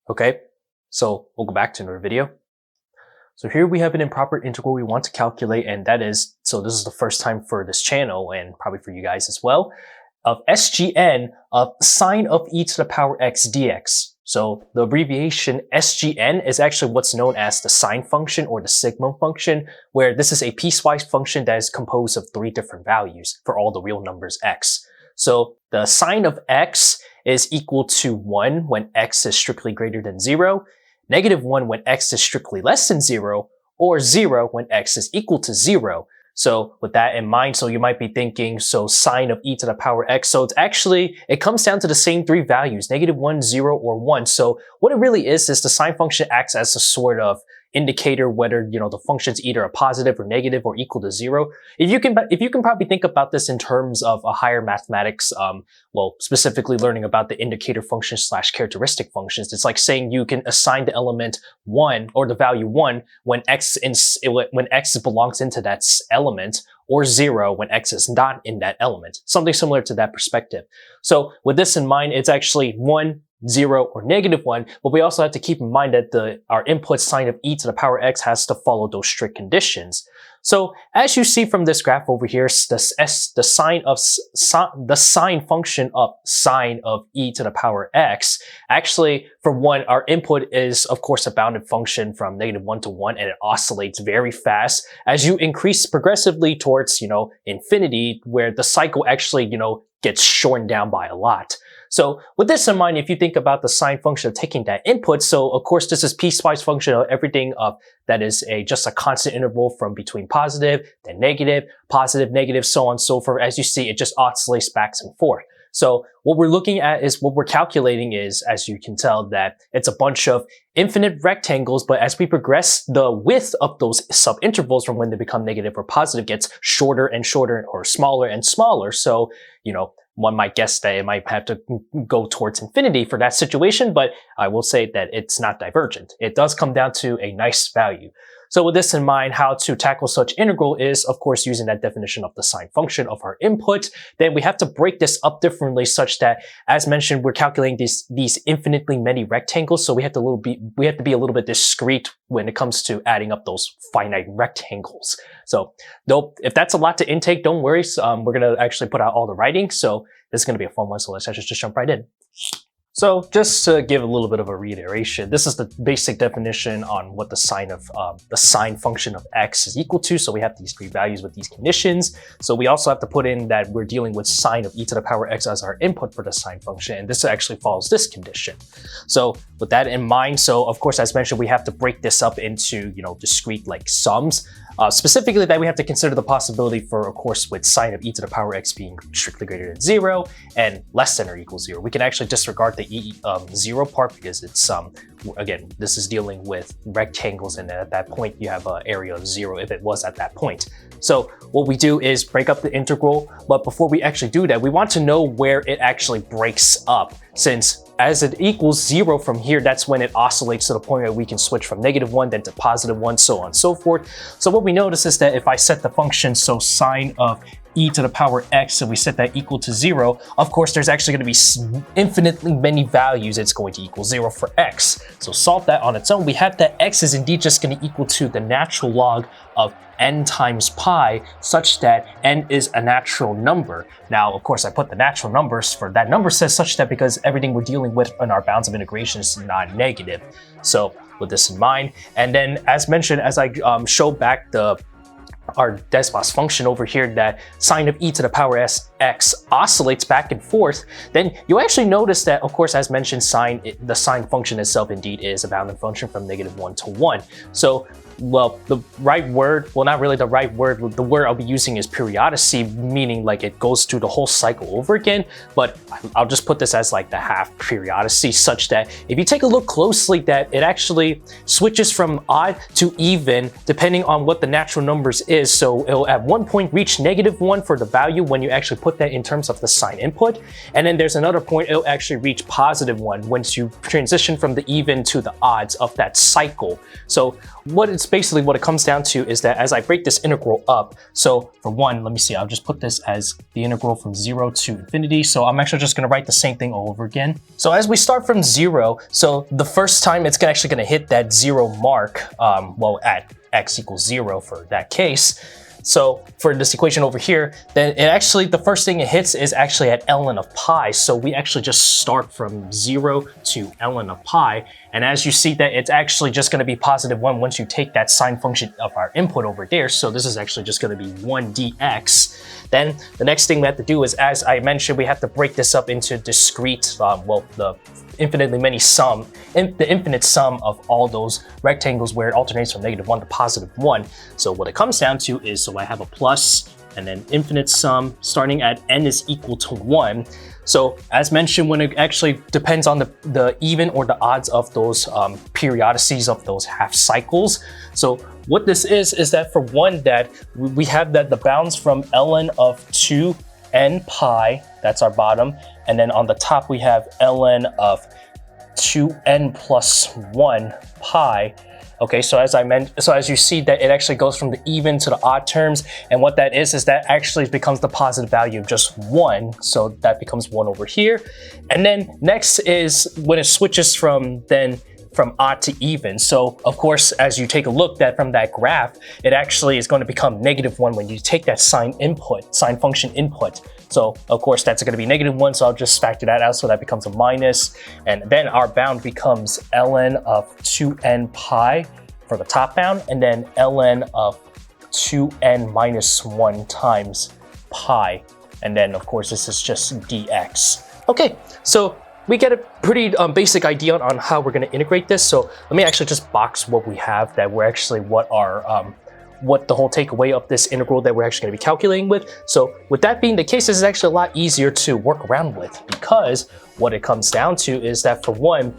Okay, so we'll go back to another video. So here we have an improper integral we want to calculate, and that is, so this is the first time for this channel and probably for you guys as well, of SGN of sine of e to the power x dx. So the abbreviation SGN is actually what's known as the sine function or the sigma function, where this is a piecewise function that is composed of 3 different values for all the real numbers x. So the sine of x is equal to 1 when x is strictly greater than 0, -1 when x is strictly less than 0, or 0 when x is equal to 0. So with that in mind, so you might be thinking, so sine of e to the power x, so it comes down to the same 3 values, -1, 0, or 1. So what it really is the sine function acts as a sort of indicator whether, the function's either a positive or negative or equal to 0. If you can probably think about this in terms of a higher mathematics, well, specifically learning about the indicator function / characteristic functions, it's like saying you can assign the element 1 or the value 1 when x belongs into that element, or 0 when x is not in that element. Something similar to that perspective. So with this in mind, it's actually 1, 0, or -1, but we also have to keep in mind that our input sine of e to the power x has to follow those strict conditions. So as you see from this graph over here, the sine function of sine of e to the power x, actually, for one, our input is, of course, a bounded function from -1 to 1, and it oscillates very fast as you increase progressively towards, infinity, where the cycle actually, gets shortened down by a lot. So with this in mind, if you think about the sine function of taking that input, so of course this is piecewise function of everything that is just a constant interval from between positive, then negative, positive, negative, so on and so forth. As you see, it just oscillates back and forth. So what we're looking at is, what we're calculating is, as you can tell, that it's a bunch of infinite rectangles, but as we progress, the width of those subintervals from when they become negative or positive gets shorter and shorter, or smaller and smaller. So, one might guess that it might have to go towards infinity for that situation, but I will say that it's not divergent. It does come down to a nice value. So with this in mind, how to tackle such integral is, of course, using that definition of the sine function of our input. Then we have to break this up differently such that, as mentioned, we're calculating these infinitely many rectangles. So we have to be a little bit discrete when it comes to adding up those finite rectangles. So if that's a lot to intake, don't worry. We're going to actually put out all the writing. So this is going to be a fun one. So let's just jump right in. So just to give a little bit of a reiteration, this is the basic definition on what the sine function of x is equal to. So we have these 3 values with these conditions. So we also have to put in that we're dealing with sine of e to the power x as our input for the sine function. And this actually follows this condition. So with that in mind, so of course, as mentioned, we have to break this up into, discrete like sums. Specifically, that we have to consider the possibility for, of course, with sine of e to the power x being strictly greater than 0 and less than or equal 0. We can actually disregard the 0 part because it's, again, this is dealing with rectangles, and at that point you have an area of 0 if it was at that point. So what we do is break up the integral, but before we actually do that, we want to know where it actually breaks up, since as it equals 0 from here, that's when it oscillates to the point where we can switch from -1 then to +1, so on and so forth. So what we notice is that if I set the function, so sine of e to the power x, and we set that equal to 0, of course, there's actually going to be infinitely many values it's going to equal 0 for x. So solve that on its own. We have that x is indeed just going to equal to the natural log of n times pi, such that n is a natural number. Now, of course, I put the natural numbers for that number set such that because everything we're dealing with in our bounds of integration is not negative. So with this in mind, and then as mentioned, as I showed back our Desmas function over here, that sine of e to the power x oscillates back and forth, then you actually notice that, of course, as mentioned, the sine function itself indeed is a bounded function from -1 to 1. So well, the right word, well, not really the right word, the word I'll be using is periodicity, meaning like it goes through the whole cycle over again, but I'll just put this as like the half periodicity, such that if you take a look closely, that it actually switches from odd to even depending on what the natural numbers is. So it'll at one point reach -1 for the value when you actually put that in terms of the sine input, and then there's another point it'll actually reach +1 once you transition from the even to the odds of that cycle. So what it's basically what it comes down to is that as I break this integral up, so for one, let me see, I'll just put this as the integral from 0 to infinity. So I'm actually just going to write the same thing all over again. So as we start from 0, so the first time it's actually going to hit that 0 mark, well, at x equals 0 for that case. So for this equation over here, then it actually, the first thing it hits is actually at ln of pi. So we actually just start from 0 to ln of pi. And as you see that it's actually just going to be positive 1 once you take that sine function of our input over there. So this is actually just going to be 1 dx. Then the next thing we have to do is, as I mentioned, we have to break this up into discrete, well, the infinite sum of all those rectangles where it alternates from -1 to +1. So what it comes down to is, so I have a plus and then infinite sum starting at n is equal to 1. So as mentioned, when it actually depends on the even or the odds of those periodicities of those half cycles. So what this is that for one, that we have that the bounds from ln of 2n pi, that's our bottom, and then on the top we have ln of 2n plus 1 pi. Okay, so as you see that it actually goes from the even to the odd terms, and what that is that actually becomes the positive value of just 1, so that becomes 1 over here. And then next is when it switches from odd to even. So of course, as you take a look from that graph, it actually is going to become -1 when you take that sine function input. So of course that's going to be -1, so I'll just factor that out, so that becomes a minus. And then our bound becomes ln of 2n pi for the top bound, and then ln of 2n minus 1 times pi. And then of course this is just dx. Okay, so we get a pretty basic idea on how we're going to integrate this. So let me actually just box what we have, that we're actually what the whole takeaway of this integral that we're actually going to be calculating with. So with that being the case, this is actually a lot easier to work around with, because what it comes down to is that for one,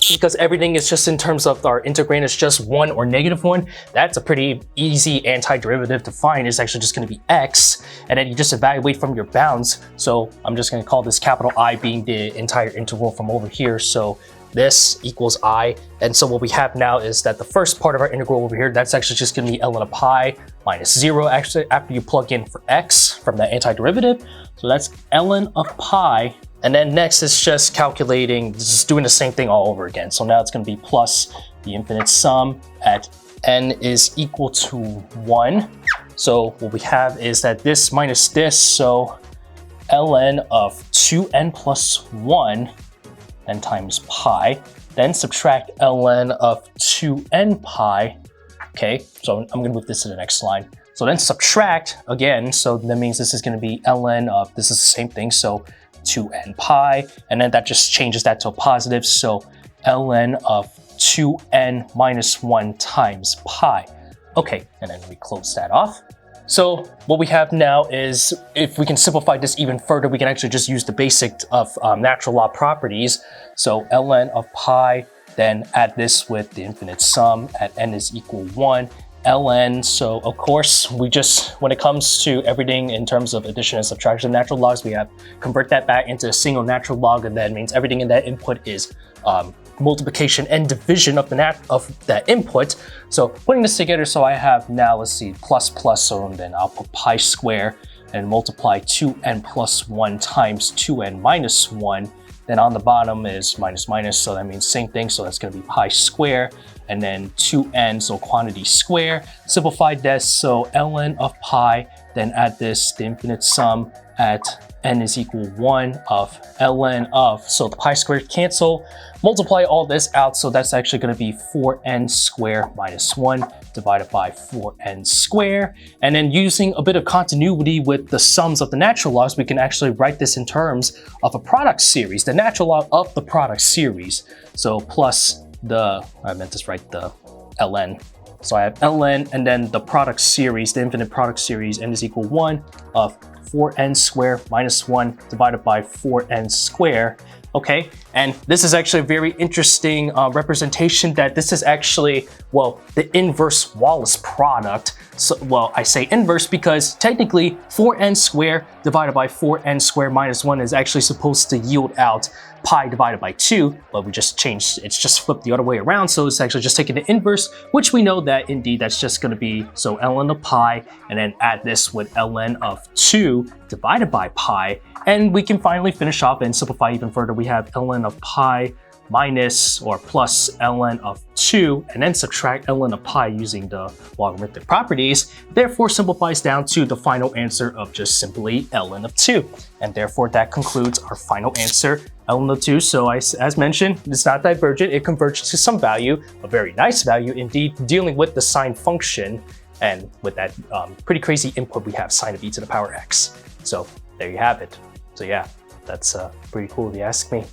because everything is just in terms of our integrand is just 1 or -1, that's a pretty easy antiderivative to find. It's actually just going to be x, and then you just evaluate from your bounds. So I'm just going to call this capital I being the entire integral from over here. So this equals I, and so what we have now is that the first part of our integral over here, that's actually just going to be ln of pi minus 0, actually, after you plug in for x from that antiderivative. So that's ln of pi. And then next is just calculating, just doing the same thing all over again. So now it's going to be plus the infinite sum at n is equal to 1. So what we have is that this minus this, so ln of 2n plus 1 and times pi, then subtract ln of 2n pi. Okay, so I'm going to move this to the next line. So then subtract again, so that means this is going to be ln of, this is the same thing, so 2n pi, and then that just changes that to a positive, so ln of 2n minus 1 times pi. Okay, and then we close that off. So what we have now is, if we can simplify this even further, we can actually just use the basic of natural law properties. So ln of pi, then add this with the infinite sum at n is equal 1. ln, so of course we just, when it comes to everything in terms of addition and subtraction of natural logs, we have convert that back into a single natural log, and that means everything in that input is multiplication and division of that input. So putting this together, so I have now, let's see, plus plus, so then I'll put pi square and multiply 2n plus 1 times 2n minus 1. Then on the bottom is minus minus, so that means same thing, so that's going to be pi square, and then 2n, so quantity square. Simplified this, so ln of pi, then add this, the infinite sum at n is equal 1 of ln of, so the pi squared cancel, multiply all this out, so that's actually going to be 4n square minus 1 divided by 4n square. And then using a bit of continuity with the sums of the natural logs, we can actually write this in terms of a product series, the natural log of the product series. So plus the, I meant to write the ln. So I have ln, and then the product series, the infinite product series, n is equal 1 of 4n square minus 1 divided by 4n square. Okay, and this is actually a very interesting representation that this is actually, well, the inverse Wallace product. So, well, I say inverse because technically 4n squared divided by 4n squared minus 1 is actually supposed to yield out pi divided by 2, but we just changed, it's just flipped the other way around, so it's actually just taking the inverse, which we know that indeed that's just going to be, so ln of pi, and then add this with ln of 2 divided by pi, and we can finally finish off and simplify even further. We have ln of pi minus or plus ln of 2, and then subtract ln of pi using the logarithmic properties, therefore simplifies down to the final answer of just simply ln of 2. And therefore that concludes our final answer, ln of 2. So as mentioned, it's not divergent, it converges to some value, a very nice value indeed, dealing with the sine function, and with that pretty crazy input we have sine of e to the power x. So there you have it. So yeah, that's pretty cool if you ask me.